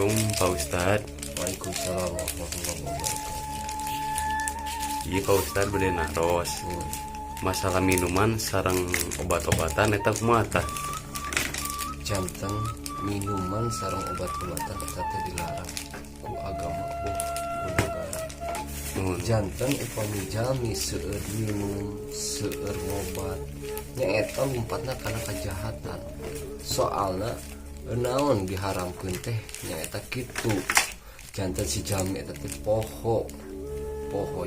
Assalamualaikum Pak Ustadz. Waalaikumsalam warahmatullahi wabarakatuh. Iya Pak Ustadz bade naros. Masalah minuman sareng obat-obatan eta kumaha tah? Janten minuman sareng obat-obatan eta teh dilarang ku agama ku negara. Janten upami jalmi seueur minum seueur ngobat nyaeta lumpatna kana kejahatan. Soalna naon diharamkeun teh nyaeta kitu. Janten si jalmi eta teh poho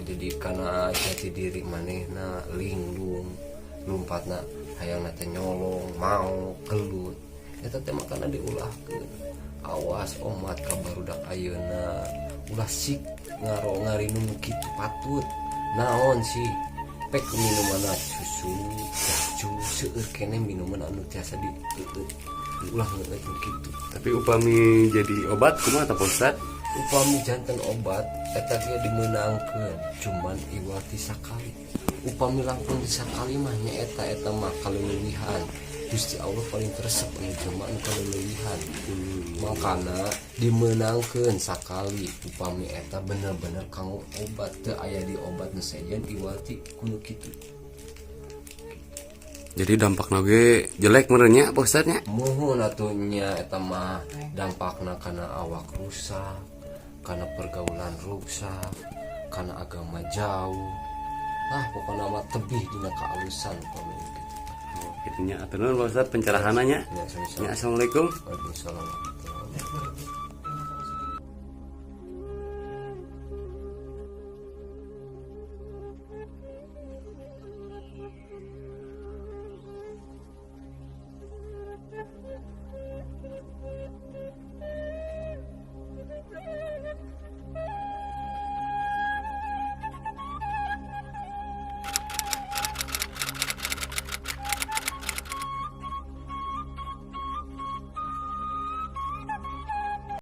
jadi karena jati diri manehna linglung lumpatna hayangna teh nyolong mau gelut eta teh makana diulahkeun. Awas omat ka barudak ayeuna ulah sik ngarinum kitu patut naon sih pek minuman susu jacu seueur keneh minuman anu tiasa ulah ngeueut kitu. Tapi upami jadi obat kumaha tah Pak Ustadz? Upami janten obat eta ge dimeunangkeun cuman iwati sakali. Upami langkung sakali mah nyaeta eta mah kaleulewihan. Gusti Allah paling resep anu jelema anu kaleulewihan. Makana dimeunangkeun sakali upami eta bener-bener kanggo obat teu aya di obat nu sejen iwati kudu kitu. Jadi dampakna ge jelek meureun nya Pak Ustadz nya. Muhun atuh nya eta mah dampakna kana awak rusak, kana pergaulan rusak, kana agama jauh. Pokoknya mah tebih dina kealusan upami kitu. Kitu nya atuh nuhun Pak Ustadz pencerahanna nya. Ya, sama-sama. Ya, assalamualaikum. Waalaikumsalam warahmatullahi wabarakatuh.